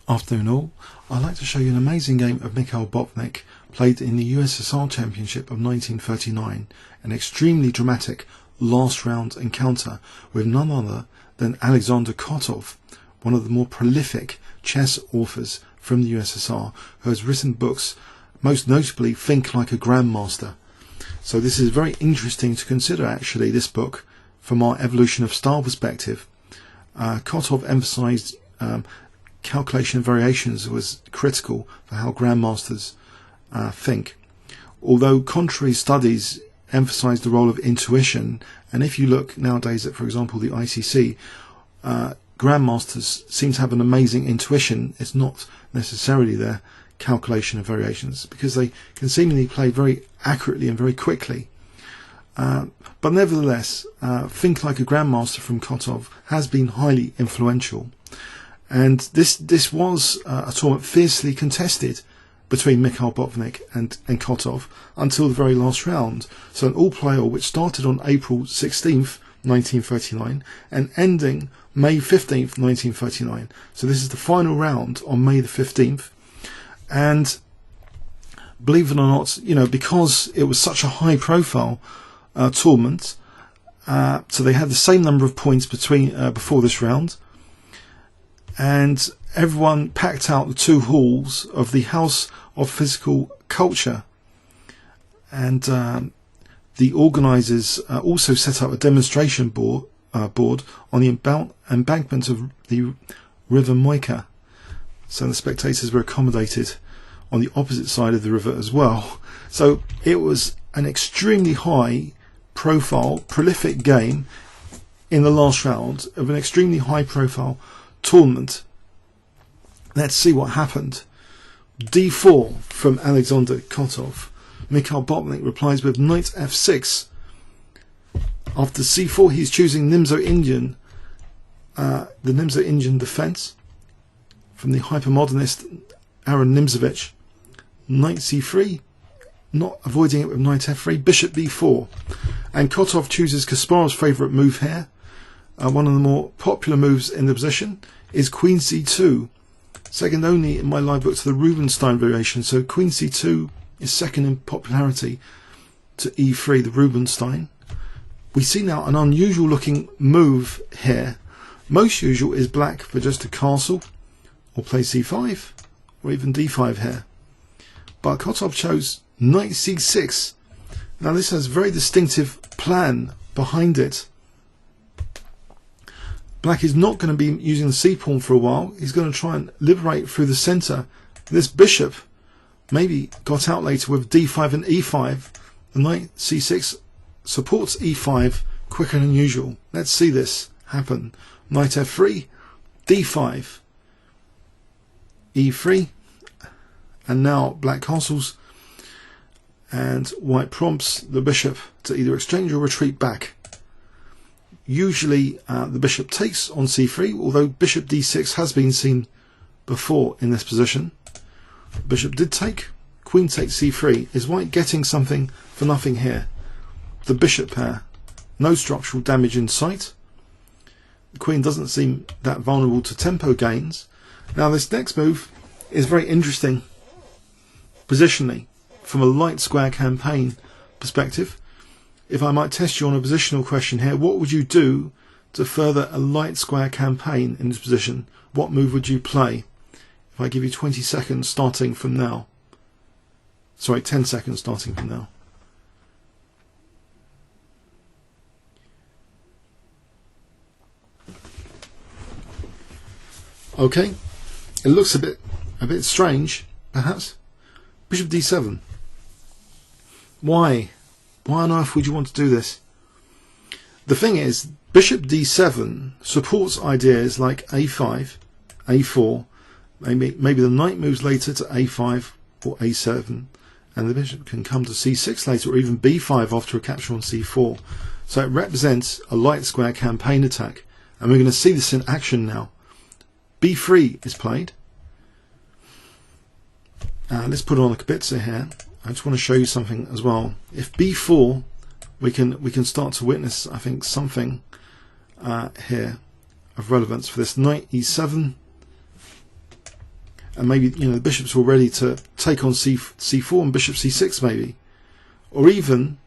Afternoon all, I'd like to show you an amazing game of Mikhail Botvinnik played in the USSR Championship of 1939, an extremely dramatic last round encounter with none other than Alexandrovich Kotov, one of the more prolific chess authors from the USSR, who has written books, most notably Think Like a Grandmaster. So this is very interesting to consider actually, this book, from our evolution of style perspective. Kotov emphasized calculation of variations was critical for how grandmasters think. Although contrary studies emphasize the role of intuition, and if you look nowadays at, for example, the ICC, grandmasters seem to have an amazing intuition. It's not necessarily their calculation of variations, because they can seemingly play very accurately and very quickly. But nevertheless, Think Like a Grandmaster from Kotov has been highly influential. And this was a tournament fiercely contested between Mikhail Botvinnik and Kotov until the very last round. So an all-player which started on April 16th, 1939 and ending May 15th, 1939. So this is the final round on May the 15th. And believe it or not, you know, because it was such a high-profile tournament, so they had the same number of points before this round. And everyone packed out the two halls of the House of Physical Culture. And the organisers also set up a demonstration board on the embankment of the River Moika. So the spectators were accommodated on the opposite side of the river as well. So it was an extremely high profile, prolific game in the last round of an extremely high profile tournament. Let's see what happened. d4 from Alexandrovich Kotov. Mikhail Botvinnik replies with knight f6. After c4 he's choosing Nimzo-Indian, the Nimzo-Indian defense from the hypermodernist Aaron Nimzovich. Knight c3, not avoiding it with knight f3, bishop b4. And Kotov chooses Kasparov's favourite move here. One of the more popular moves in the position is queen c2, second only in my live book to the Rubinstein variation. So queen c2 is second in popularity to e3, the Rubinstein. We see now an unusual looking move here. Most usual is black for just a castle, or play c5, or even d5 here. But Kotov chose knight c6. Now this has a very distinctive plan behind it. Black is not going to be using the c-pawn for a while. He's going to try and liberate through the centre. This bishop maybe got out later with d5 and e5. The knight c6 supports e5 quicker than usual. Let's see this happen. Knight f3, d5, e3, and now black castles, and white prompts the bishop to either exchange or retreat back. Usually the bishop takes on c3, although bishop d6 has been seen before in this position. Bishop did take, queen takes c3. Is white getting something for nothing here? The bishop pair, no structural damage in sight. The queen doesn't seem that vulnerable to tempo gains. Now this next move is very interesting positionally from a light square campaign perspective. If I might test you on a positional question here, what would you do to further a light square campaign in this position? What move would you play? If I give you 20 seconds starting from now. Sorry, 10 seconds starting from now. Okay, it looks a bit strange, perhaps. Bishop d7. Why? Why on earth would you want to do this? The thing is, bishop d7 supports ideas like a5, a4, maybe the knight moves later to a5 or a7, and the bishop can come to c6 later, or even b5 after a capture on c4. So it represents a light square campaign attack, and we're going to see this in action now. b3 is played. Let's put on a kibitzer here. I just want to show you something as well. If b4, we can start to witness, I think, something here of relevance for this. Knight e7, and maybe the bishops were ready to take on c4 and bishop c6 maybe, or even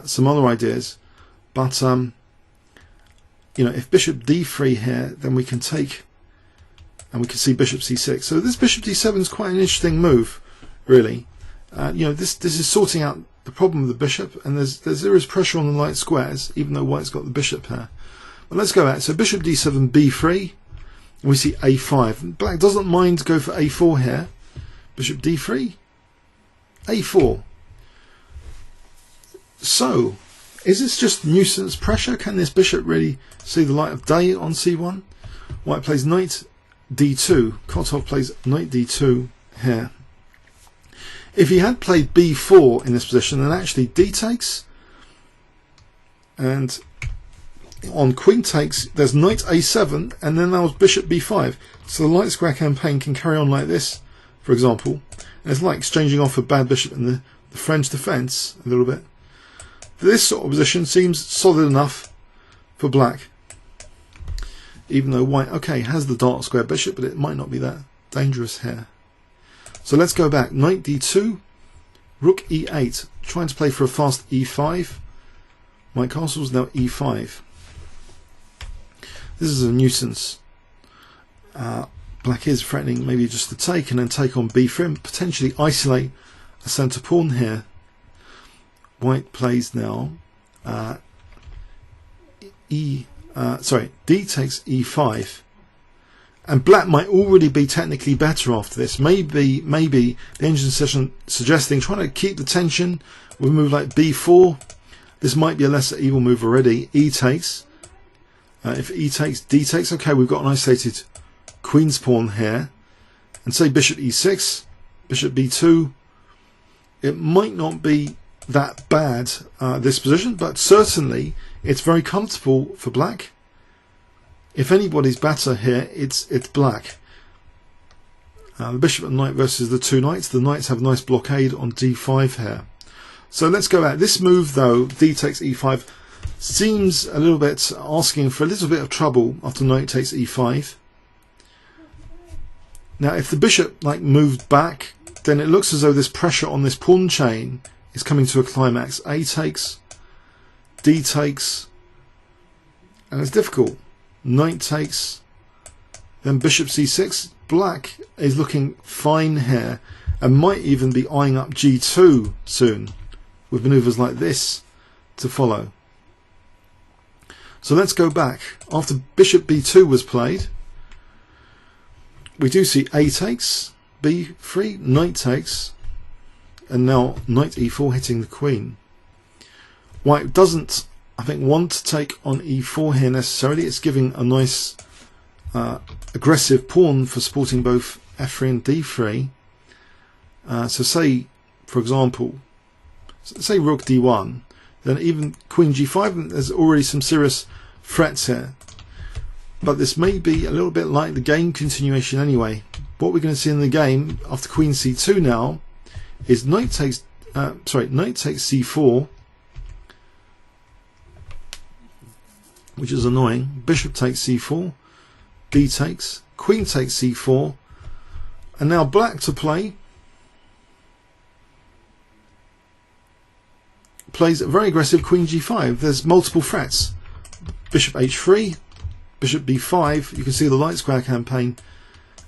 some other ideas. But if bishop d3 here, then we can take, and we can see bishop c6. So this bishop d7 is quite an interesting move, really. This is sorting out the problem of the bishop, and there's serious pressure on the light squares, even though white's got the bishop here. But let's go back. So bishop d7, b3, and we see a5. Black doesn't mind to go for a4 here. Bishop d3, a4. So, is this just nuisance pressure? Can this bishop really see the light of day on c1? White plays knight d2. Kotov plays knight d2 here. If he had played b4 in this position, then actually d takes, and on queen takes, there's knight a7, and then that was bishop b5. So the light square campaign can carry on like this, for example. And it's like exchanging off a bad bishop in the French defence a little bit. This sort of position seems solid enough for black, even though white, okay, has the dark square bishop, but it might not be that dangerous here. So let's go back. Knight d2, rook e8, trying to play for a fast e5. White castle's now e5. This is a nuisance. Black is threatening maybe just to take and then take on b3 and potentially isolate a centre pawn here. White plays now d takes e5, and black might already be technically better after this. Maybe the engine session suggesting trying to keep the tension with a move like b4. This might be a lesser evil move already. E takes. If e takes, d takes. Okay, we've got an isolated queen's pawn here, and say bishop e6, bishop b2. It might not be that bad, this position, but certainly it's very comfortable for black. If anybody's better here, it's black. The bishop and knight versus the two knights. The knights have a nice blockade on d5 here. So let's go at this move though. D takes e5 seems a little bit asking for a little bit of trouble after knight takes e5. Now if the bishop moved back, then it looks as though this pressure on this pawn chain is coming to a climax. A takes, D takes, and it's difficult. Knight takes, then bishop c6. Black is looking fine here and might even be eyeing up g2 soon, with manoeuvres like this to follow. So let's go back. After bishop b2 was played, we do see a takes, b3, knight takes, and now knight e4 hitting the queen. White doesn't, I think, want to take on e4 here necessarily. It's giving a nice aggressive pawn for supporting both f3 and d3. So say, for example, say rook d1, then even queen g5, there's already some serious threats here. But this may be a little bit like the game continuation anyway. What we're going to see in the game after queen c2 now is knight takes c4, which is annoying. Bishop takes c4, d takes, queen takes c4, and now black to play. Plays a very aggressive queen g5. There's multiple threats. Bishop h3, bishop b5. You can see the light square campaign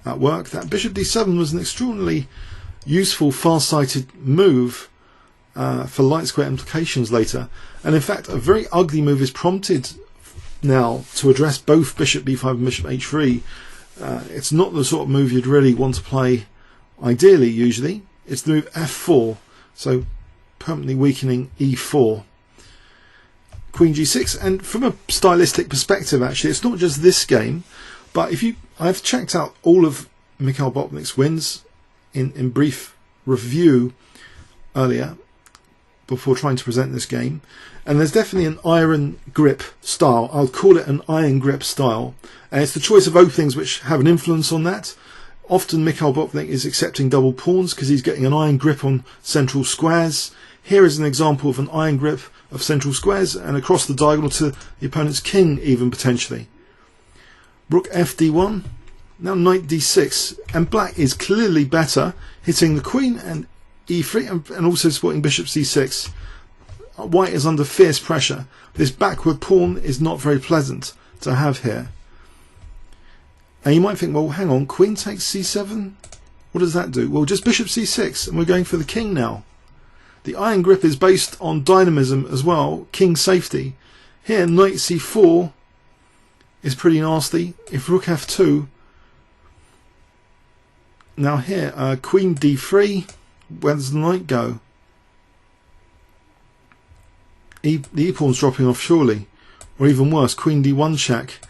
at work. That bishop d7 was an extraordinarily useful, far-sighted move for light square implications later. And in fact, a very ugly move is prompted now to address both bishop b5 and bishop h3. It's not the sort of move you'd really want to play ideally, usually. It's the move f4. So permanently weakening e4, queen g6. And from a stylistic perspective, actually, it's not just this game, but I've checked out all of Mikhail Botvinnik's wins in brief review earlier before trying to present this game, and there's definitely an iron grip style. I'll call it an iron grip style, and it's the choice of openings which have an influence on that. Often Mikhail Botvinnik is accepting double pawns because he's getting an iron grip on central squares. Here is an example of an iron grip of central squares and across the diagonal to the opponent's king, even potentially. Rook fd1, Now knight d6, and black is clearly better, hitting the queen and e3 and also supporting bishop c6. White is under fierce pressure. This backward pawn is not very pleasant to have here. And you might think, well, hang on, queen takes c7? What does that do? Well, just bishop c6, and we're going for the king now. The iron grip is based on dynamism as well, king safety. Here, knight c4 is pretty nasty. If rook f2, now here, queen d3, where does the knight go? The e-pawn's dropping off surely, or even worse, queen d1 check.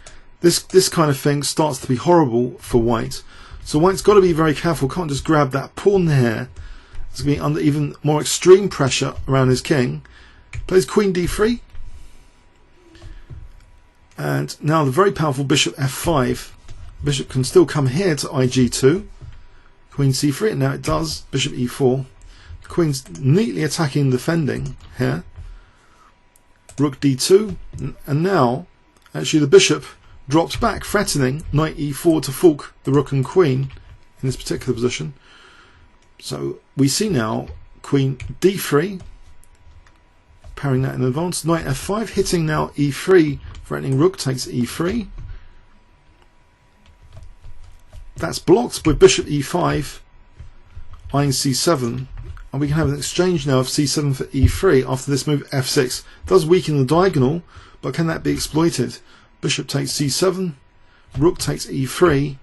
This kind of thing starts to be horrible for white. So white's got to be very careful, can't just grab that pawn there. It's going to be under even more extreme pressure around his king. Plays queen d3. And now the very powerful bishop f5. Bishop can still come here to ig2. Queen c3, and now it does. Bishop e4. The queen's neatly attacking, defending here. Rook d2. And now, actually the bishop drops back, threatening knight e4 to fork the rook and queen in this particular position. So we see now queen d3, parrying that in advance. Knight f5, hitting now e3, threatening rook takes e3. That's blocked with bishop e5, eyeing c7, and we can have an exchange now of c7 for e3 after this move f6. It does weaken the diagonal, but can that be exploited? Bishop takes c7, rook takes e3,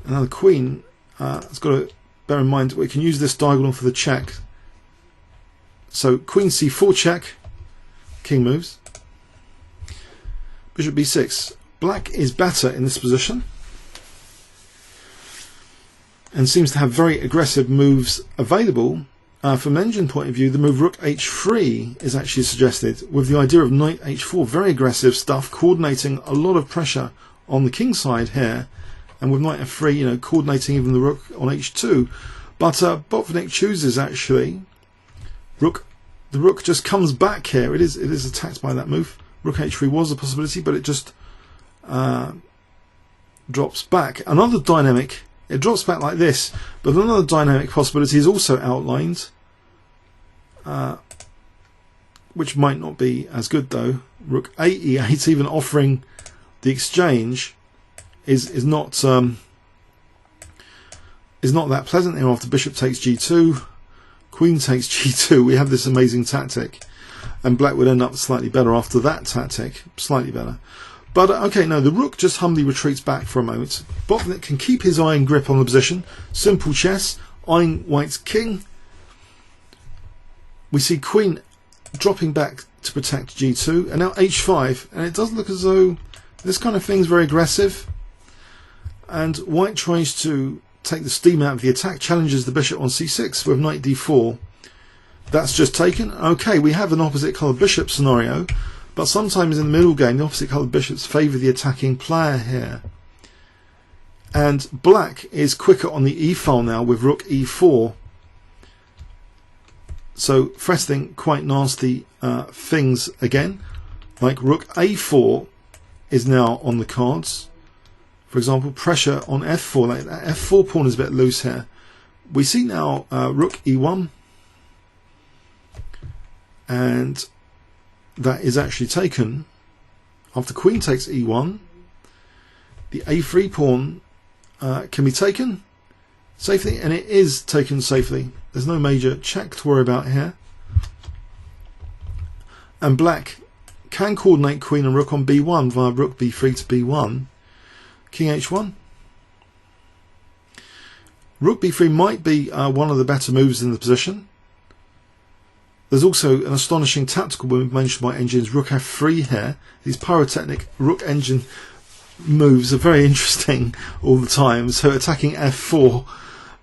and now the queen has got to bear in mind we can use this diagonal for the check. So queen c4 check, king moves. Bishop b6. Black is better in this position and seems to have very aggressive moves available. From an engine point of view, the move rook h3 is actually suggested, with the idea of knight h4, very aggressive stuff, coordinating a lot of pressure on the king side here, and with knight f3, you know, coordinating even the rook on h2. But Botvinnik chooses actually rook. The rook just comes back here. It is attacked by that move. Rook h3 was a possibility, but it just drops back. Another dynamic. It drops back like this, but another dynamic possibility is also outlined, which might not be as good though. Rook e8, even offering the exchange, is not that pleasant here. After bishop takes g2, queen takes g2, we have this amazing tactic, and black would end up slightly better after that tactic, slightly better. But okay, no, the rook just humbly retreats back for a moment. Botvinnik can keep his iron grip on the position. Simple chess, eyeing white's king. We see queen dropping back to protect g2, and now h5, and it does look as though this kind of thing is very aggressive. And white tries to take the steam out of the attack, challenges the bishop on c6 with knight d4. That's just taken. Okay, we have an opposite colour bishop scenario. But sometimes in the middle game, the opposite coloured bishops favour the attacking player here. And black is quicker on the e-file now with rook e4. So threatening quite nasty things again. Like rook a4 is now on the cards. For example, pressure on f4. Like that f4 pawn is a bit loose here. We see now rook e1. And that is actually taken after queen takes e1. The a3 pawn can be taken safely, and it is taken safely. There's no major check to worry about here. And black can coordinate queen and rook on b1 via rook b3 to b1. King h1. Rook b3 might be one of the better moves in the position. There's also an astonishing tactical move mentioned by engines, rook f3 here. These pyrotechnic rook engine moves are very interesting all the time. So attacking f4,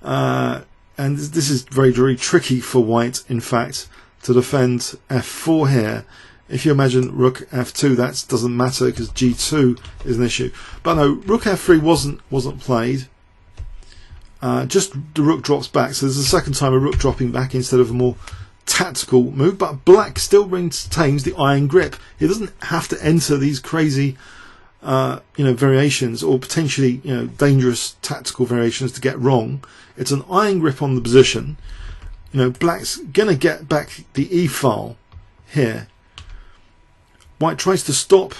and this is very, very tricky for white, in fact, to defend f4 here. If you imagine rook f2, that doesn't matter because g2 is an issue. But no, rook f3 wasn't played. Just the rook drops back. So there's a second time a rook dropping back instead of a more tactical move, but black still retains the iron grip. He doesn't have to enter these crazy variations, or potentially dangerous tactical variations to get wrong. It's an iron grip on the position. Black's gonna get back the E file here. White tries to stop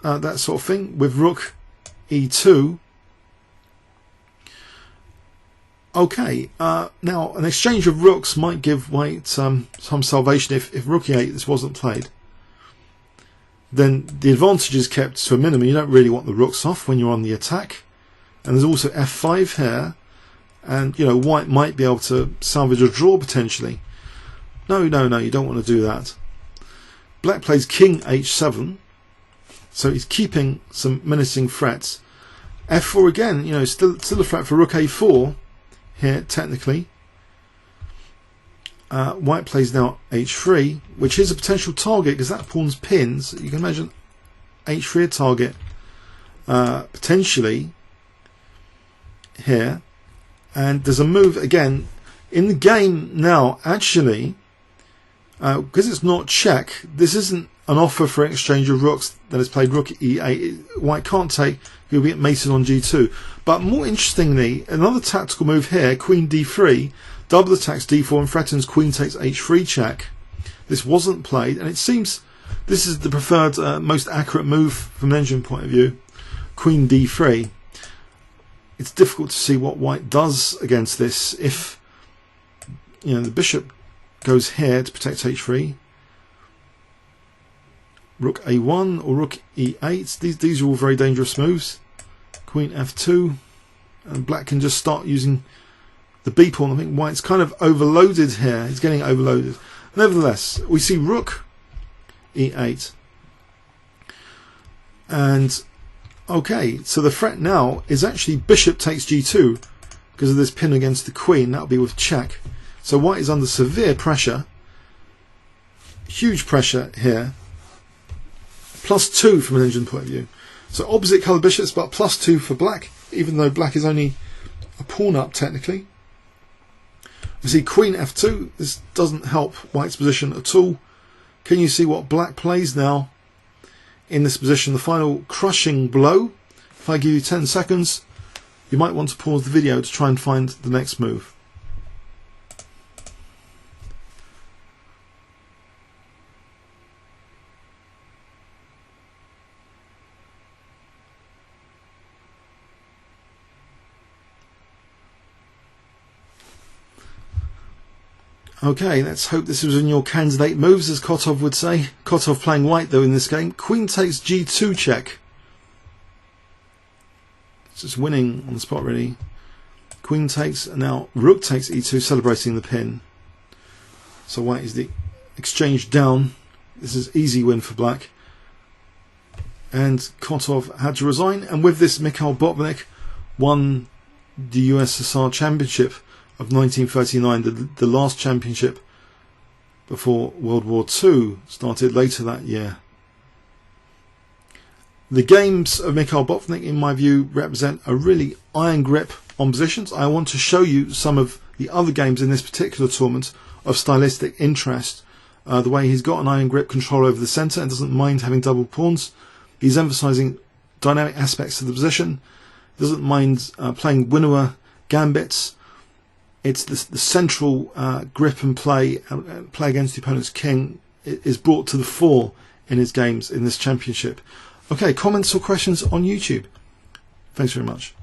that sort of thing with rook E2. Okay, now an exchange of rooks might give White some salvation if rook E8 this wasn't played. Then the advantage is kept to a minimum. You don't really want the rooks off when you're on the attack. And there's also F5 here, and White might be able to salvage a draw potentially. No, you don't want to do that. Black plays King H7, so he's keeping some menacing threats. F4 again, still a threat for rook A4 here technically. White plays now H3, which is a potential target because that pawn's pins. You can imagine H3 a target potentially here. And there's a move again in the game now. Actually, because it's not check, this isn't an offer for exchange of rooks that is played rook E8. White can't take. He'll be at mason on G2. But more interestingly, another tactical move here, Queen D3. Double attacks D4 and threatens Queen takes H3 check. This wasn't played, and it seems this is the preferred, most accurate move from an engine point of view. Queen D3. It's difficult to see what White does against this. If the bishop goes here to protect H3, rook A1 or rook E8. These are all very dangerous moves. Queen F2, and Black can just start using the B pawn. I think White's kind of overloaded here. He's getting overloaded. Nevertheless, we see rook E8. And okay, so the threat now is actually bishop takes G2 because of this pin against the queen. That'll be with check. So White is under severe pressure. Huge pressure here. +2 from an engine point of view. So opposite coloured bishops, but +2 for Black, even though Black is only a pawn up technically. We see Queen F2. This doesn't help White's position at all. Can you see what Black plays now in this position? The final crushing blow. If I give you 10 seconds, you might want to pause the video to try and find the next move. Okay, let's hope this was in your candidate moves, as Kotov would say. Kotov playing White though in this game. Queen takes G2 check. It's just winning on the spot really. Queen takes, and now rook takes E2, celebrating the pin. So White is the exchange down. This is easy win for Black. And Kotov had to resign, and with this Mikhail Botvinnik won the USSR championship of 1939, the last championship before World War II started later that year. The games of Mikhail Botvinnik, in my view, represent a really iron grip on positions. I want to show you some of the other games in this particular tournament of stylistic interest. The way he's got an iron grip, control over the centre, and doesn't mind having double pawns. He's emphasising dynamic aspects of the position. Doesn't mind playing winnower gambits. It's the central grip and play against the opponent's king is brought to the fore in his games in this championship. Okay, comments or questions on YouTube? Thanks very much.